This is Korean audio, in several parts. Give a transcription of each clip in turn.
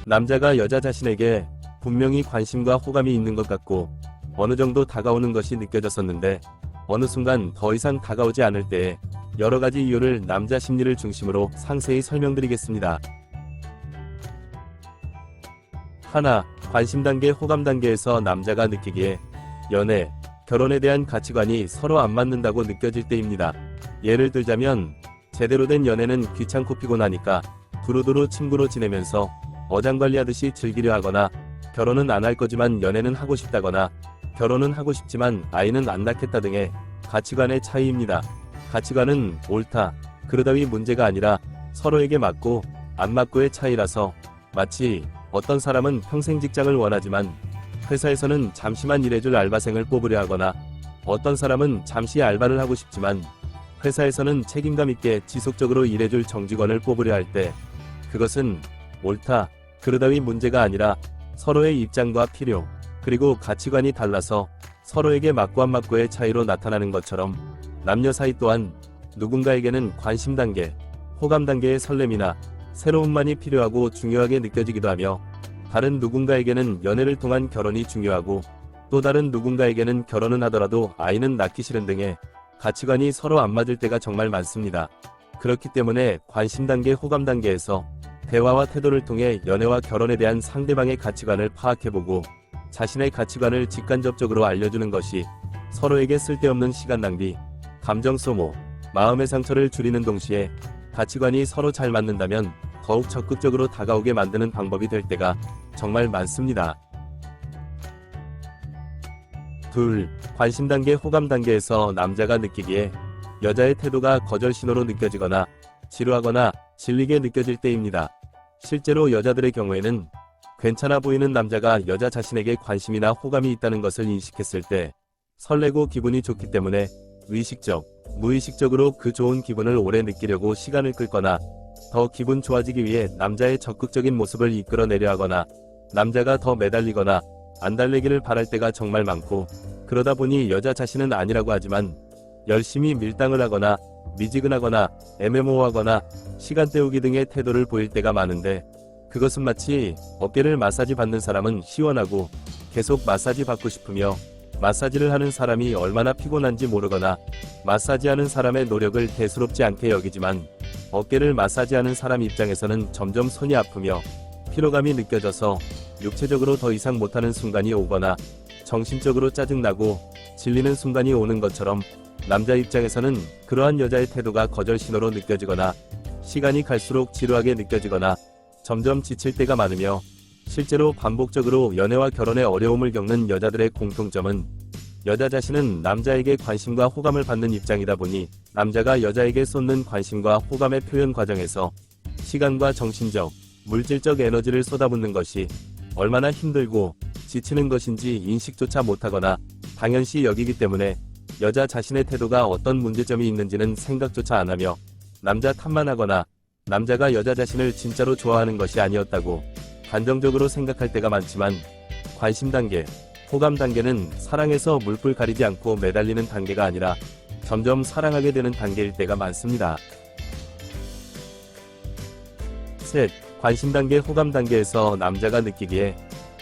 남자가 여자 자신에게 분명히 관심과 호감이 있는 것 같고 어느 정도 다가오는 것이 느껴졌었는데 어느 순간 더 이상 다가오지 않을 때에 여러 가지 이유를 남자 심리를 중심으로 상세히 설명드리겠습니다. 하나, 관심 단계, 호감 단계에서 남자가 느끼기에 연애, 결혼에 대한 가치관이 서로 안 맞는다고 느껴질 때입니다. 예를 들자면 제대로 된 연애는 귀찮고 피곤하니까 두루두루 친구로 지내면서 어장관리하듯이 즐기려 하거나, 결혼은 안 할 거지만 연애는 하고 싶다거나, 결혼은 하고 싶지만 아이는 안 낳겠다 등의 가치관의 차이입니다. 가치관은 옳다, 그르다위 문제가 아니라 서로에게 맞고 안 맞고의 차이라서, 마치 어떤 사람은 평생 직장을 원하지만 회사에서는 잠시만 일해줄 알바생을 뽑으려 하거나, 어떤 사람은 잠시 알바를 하고 싶지만 회사에서는 책임감 있게 지속적으로 일해줄 정직원을 뽑으려 할 때, 그것은 옳다, 그르다위 문제가 아니라 서로의 입장과 필요, 그리고 가치관이 달라서 서로에게 맞고 안 맞고의 차이로 나타나는 것처럼, 남녀 사이 또한 누군가에게는 관심 단계, 호감 단계의 설렘이나 새로움만이 필요하고 중요하게 느껴지기도 하며, 다른 누군가에게는 연애를 통한 결혼이 중요하고, 또 다른 누군가에게는 결혼은 하더라도 아이는 낳기 싫은 등의 가치관이 서로 안 맞을 때가 정말 많습니다. 그렇기 때문에 관심 단계, 호감 단계에서 대화와 태도를 통해 연애와 결혼에 대한 상대방의 가치관을 파악해보고 자신의 가치관을 직간접적으로 알려주는 것이 서로에게 쓸데없는 시간 낭비, 감정 소모, 마음의 상처를 줄이는 동시에 가치관이 서로 잘 맞는다면 더욱 적극적으로 다가오게 만드는 방법이 될 때가 정말 많습니다. 둘, 관심 단계, 호감 단계에서 남자가 느끼기에 여자의 태도가 거절 신호로 느껴지거나 지루하거나 질리게 느껴질 때입니다. 실제로 여자들의 경우에는 괜찮아 보이는 남자가 여자 자신에게 관심이나 호감이 있다는 것을 인식했을 때 설레고 기분이 좋기 때문에 의식적, 무의식적으로 그 좋은 기분을 오래 느끼려고 시간을 끌거나, 더 기분 좋아지기 위해 남자의 적극적인 모습을 이끌어내려 하거나, 남자가 더 매달리거나 안 달래기를 바랄 때가 정말 많고, 그러다 보니 여자 자신은 아니라고 하지만 열심히 밀당을 하거나 미지근하거나 애매모호하거나 시간 때우기 등의 태도를 보일 때가 많은데, 그것은 마치 어깨를 마사지 받는 사람은 시원하고 계속 마사지 받고 싶으며, 마사지를 하는 사람이 얼마나 피곤한지 모르거나 마사지하는 사람의 노력을 대수롭지 않게 여기지만, 어깨를 마사지하는 사람 입장에서는 점점 손이 아프며 피로감이 느껴져서 육체적으로 더 이상 못하는 순간이 오거나 정신적으로 짜증나고 질리는 순간이 오는 것처럼, 남자 입장에서는 그러한 여자의 태도가 거절 신호로 느껴지거나 시간이 갈수록 지루하게 느껴지거나 점점 지칠 때가 많으며, 실제로 반복적으로 연애와 결혼에 어려움을 겪는 여자들의 공통점은 여자 자신은 남자에게 관심과 호감을 받는 입장이다 보니 남자가 여자에게 쏟는 관심과 호감의 표현 과정에서 시간과 정신적, 물질적 에너지를 쏟아붓는 것이 얼마나 힘들고 지치는 것인지 인식조차 못하거나 당연시 여기기 때문에 여자 자신의 태도가 어떤 문제점이 있는지는 생각조차 안하며 남자 탓만 하거나 남자가 여자 자신을 진짜로 좋아하는 것이 아니었다고 감정적으로 생각할 때가 많지만, 관심 단계, 호감 단계는 사랑에서 물불 가리지 않고 매달리는 단계가 아니라 점점 사랑하게 되는 단계일 때가 많습니다. 셋, 관심 단계, 호감 단계에서 남자가 느끼기에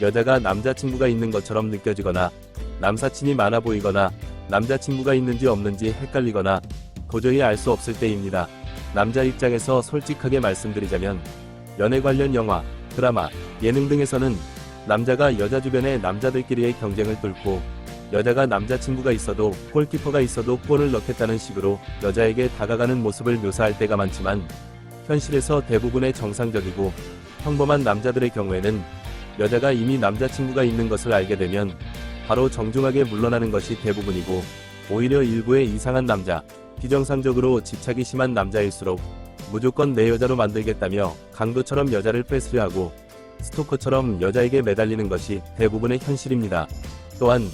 여자가 남자친구가 있는 것처럼 느껴지거나, 남사친이 많아 보이거나 남자친구가 있는지 없는지 헷갈리거나 도저히 알 수 없을 때입니다. 남자 입장에서 솔직하게 말씀드리자면 연애 관련 영화, 드라마, 예능 등에서는 남자가 여자 주변의 남자들끼리의 경쟁을 뚫고 여자가 남자친구가 있어도 골키퍼가 있어도 골을 넣겠다는 식으로 여자에게 다가가는 모습을 묘사할 때가 많지만, 현실에서 대부분의 정상적이고 평범한 남자들의 경우에는 여자가 이미 남자친구가 있는 것을 알게 되면 바로 정중하게 물러나는 것이 대부분이고, 오히려 일부의 이상한 남자, 비정상적으로 집착이 심한 남자일수록 무조건 내 여자로 만들겠다며 강도처럼 여자를 뺏으려 하고 스토커처럼 여자에게 매달리는 것이 대부분의 현실입니다. 또한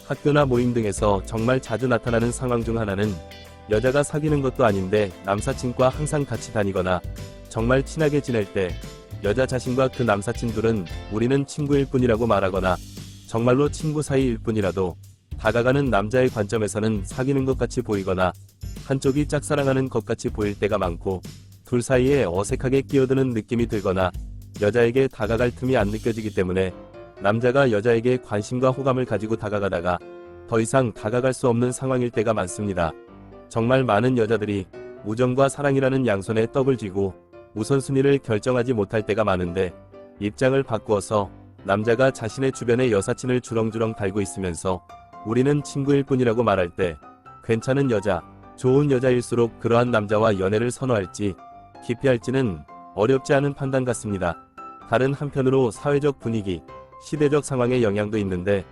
학교나 모임 등에서 정말 자주 나타나는 상황 중 하나는 여자가 사귀는 것도 아닌데 남사친과 항상 같이 다니거나, 정말 친하게 지낼 때 여자 자신과 그 남사친 둘은 우리는 친구일 뿐이라고 말하거나, 정말로 친구 사이일 뿐이라도 다가가는 남자의 관점에서는 사귀는 것 같이 보이거나 한쪽이 짝사랑하는 것 같이 보일 때가 많고, 둘 사이에 어색하게 끼어드는 느낌이 들거나 여자에게 다가갈 틈이 안 느껴지기 때문에 남자가 여자에게 관심과 호감을 가지고 다가가다가 더 이상 다가갈 수 없는 상황일 때가 많습니다. 정말 많은 여자들이 우정과 사랑이라는 양손에 떡을 쥐고 우선순위를 결정하지 못할 때가 많은데, 입장을 바꾸어서 남자가 자신의 주변에 여사친을 주렁주렁 달고 있으면서 우리는 친구일 뿐이라고 말할 때 괜찮은 여자, 좋은 여자일수록 그러한 남자와 연애를 선호할지 기피할지는 어렵지 않은 판단 같습니다. 다른 한편으로 사회적 분위기, 시대적 상황의 영향도 있는데,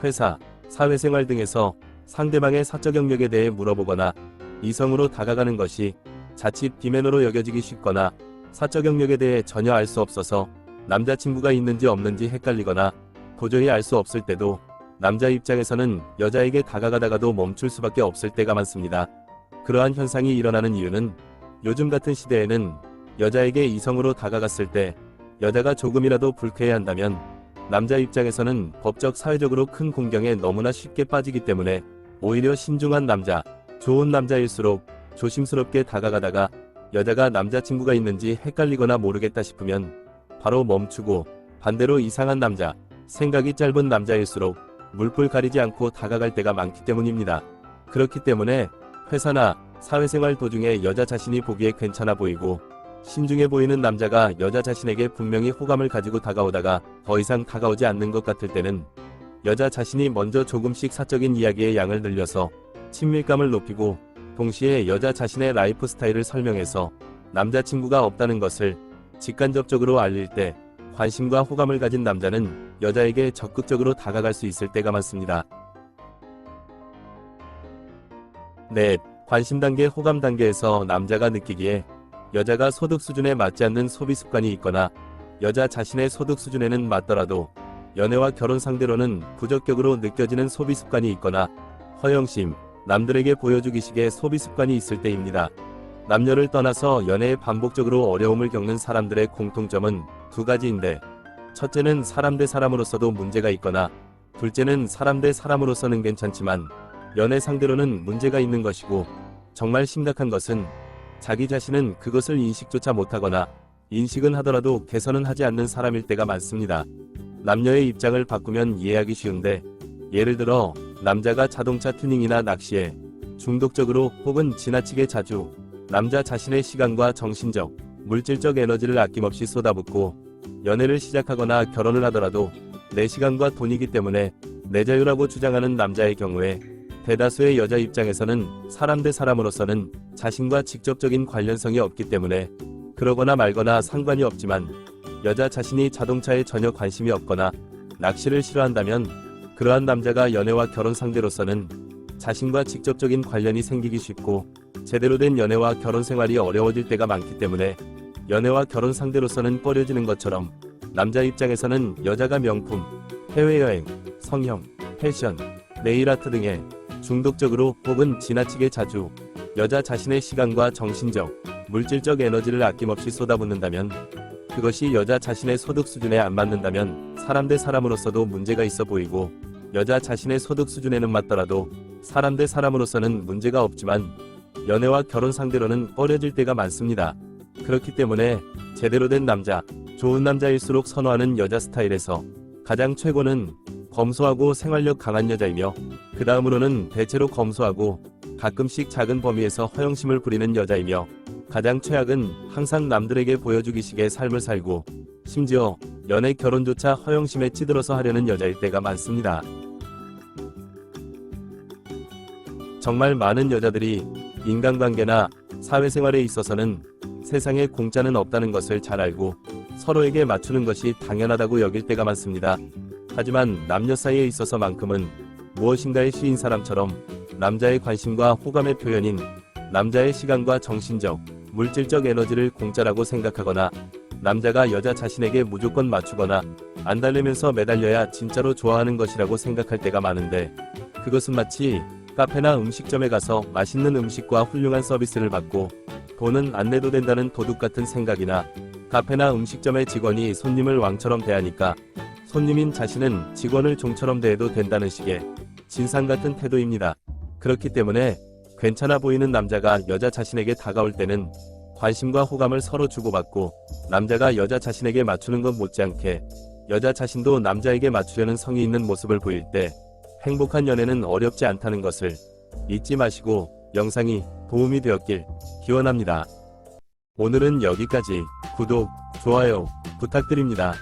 회사, 사회생활 등에서 상대방의 사적 영역에 대해 물어보거나 이성으로 다가가는 것이 자칫 비매너로 여겨지기 쉽거나 사적 영역에 대해 전혀 알 수 없어서 남자친구가 있는지 없는지 헷갈리거나 도저히 알 수 없을 때도 남자 입장에서는 여자에게 다가가다가도 멈출 수밖에 없을 때가 많습니다. 그러한 현상이 일어나는 이유는 요즘 같은 시대에는 여자에게 이성으로 다가갔을 때 여자가 조금이라도 불쾌해한다면 남자 입장에서는 법적 사회적으로 큰 공경에 너무나 쉽게 빠지기 때문에 오히려 신중한 남자, 좋은 남자일수록 조심스럽게 다가가다가 여자가 남자친구가 있는지 헷갈리거나 모르겠다 싶으면 바로 멈추고, 반대로 이상한 남자, 생각이 짧은 남자일수록 물불 가리지 않고 다가갈 때가 많기 때문입니다. 그렇기 때문에 회사나 사회생활 도중에 여자 자신이 보기에 괜찮아 보이고 신중해 보이는 남자가 여자 자신에게 분명히 호감을 가지고 다가오다가 더 이상 다가오지 않는 것 같을 때는 여자 자신이 먼저 조금씩 사적인 이야기의 양을 늘려서 친밀감을 높이고, 동시에 여자 자신의 라이프 스타일을 설명해서 남자친구가 없다는 것을 직간접적으로 알릴 때 관심과 호감을 가진 남자는 여자에게 적극적으로 다가갈 수 있을 때가 많습니다. 넷, 관심 단계, 호감 단계에서 남자가 느끼기에 여자가 소득 수준에 맞지 않는 소비 습관이 있거나 여자 자신의 소득 수준에는 맞더라도 연애와 결혼 상대로는 부적격으로 느껴지는 소비 습관이 있거나 허영심, 남들에게 보여주기식의 소비 습관이 있을 때입니다. 남녀를 떠나서 연애에 반복적으로 어려움을 겪는 사람들의 공통점은 두 가지인데, 첫째는 사람 대 사람으로서도 문제가 있거나 둘째는 사람 대 사람으로서는 괜찮지만 연애 상대로는 문제가 있는 것이고, 정말 심각한 것은 자기 자신은 그것을 인식조차 못하거나 인식은 하더라도 개선은 하지 않는 사람일 때가 많습니다. 남녀의 입장을 바꾸면 이해하기 쉬운데, 예를 들어 남자가 자동차 튜닝이나 낚시에 중독적으로 혹은 지나치게 자주 남자 자신의 시간과 정신적, 물질적 에너지를 아낌없이 쏟아붓고 연애를 시작하거나 결혼을 하더라도 내 시간과 돈이기 때문에 내 자유라고 주장하는 남자의 경우에 대다수의 여자 입장에서는 사람 대 사람으로서는 자신과 직접적인 관련성이 없기 때문에 그러거나 말거나 상관이 없지만, 여자 자신이 자동차에 전혀 관심이 없거나 낚시를 싫어한다면 그러한 남자가 연애와 결혼 상대로서는 자신과 직접적인 관련이 생기기 쉽고 제대로 된 연애와 결혼 생활이 어려워질 때가 많기 때문에 연애와 결혼 상대로서는 꺼려지는 것처럼 남자 입장에서는 여자가 명품, 해외여행, 성형, 패션, 네일아트 등에 중독적으로 혹은 지나치게 자주 여자 자신의 시간과 정신적, 물질적 에너지를 아낌없이 쏟아붓는다면, 그것이 여자 자신의 소득 수준에 안 맞는다면 사람 대 사람으로서도 문제가 있어 보이고, 여자 자신의 소득 수준에는 맞더라도 사람 대 사람으로서는 문제가 없지만 연애와 결혼 상대로는 꺼려질 때가 많습니다. 그렇기 때문에 제대로 된 남자, 좋은 남자일수록 선호하는 여자 스타일에서 가장 최고는 검소하고 생활력 강한 여자이며, 그 다음으로는 대체로 검소하고 가끔씩 작은 범위에서 허영심을 부리는 여자이며, 가장 최악은 항상 남들에게 보여주기식의 삶을 살고 심지어 연애 결혼조차 허영심에 찌들어서 하려는 여자일 때가 많습니다. 정말 많은 여자들이 인간관계나 사회생활에 있어서는 세상에 공짜는 없다는 것을 잘 알고 서로에게 맞추는 것이 당연하다고 여길 때가 많습니다. 하지만 남녀 사이에 있어서만큼은 무엇인가에 씌인 사람처럼 남자의 관심과 호감의 표현인 남자의 시간과 정신적, 물질적 에너지를 공짜라고 생각하거나 남자가 여자 자신에게 무조건 맞추거나 안달내면서 매달려야 진짜로 좋아하는 것이라고 생각할 때가 많은데, 그것은 마치 카페나 음식점에 가서 맛있는 음식과 훌륭한 서비스를 받고 돈은 안 내도 된다는 도둑 같은 생각이나, 카페나 음식점의 직원이 손님을 왕처럼 대하니까 손님인 자신은 직원을 종처럼 대해도 된다는 식의 진상 같은 태도입니다. 그렇기 때문에 괜찮아 보이는 남자가 여자 자신에게 다가올 때는 관심과 호감을 서로 주고받고 남자가 여자 자신에게 맞추는 것 못지않게 여자 자신도 남자에게 맞추려는 성의 있는 모습을 보일 때 행복한 연애는 어렵지 않다는 것을 잊지 마시고 영상이 도움이 되었길 기원합니다. 오늘은 여기까지. 구독, 좋아요 부탁드립니다.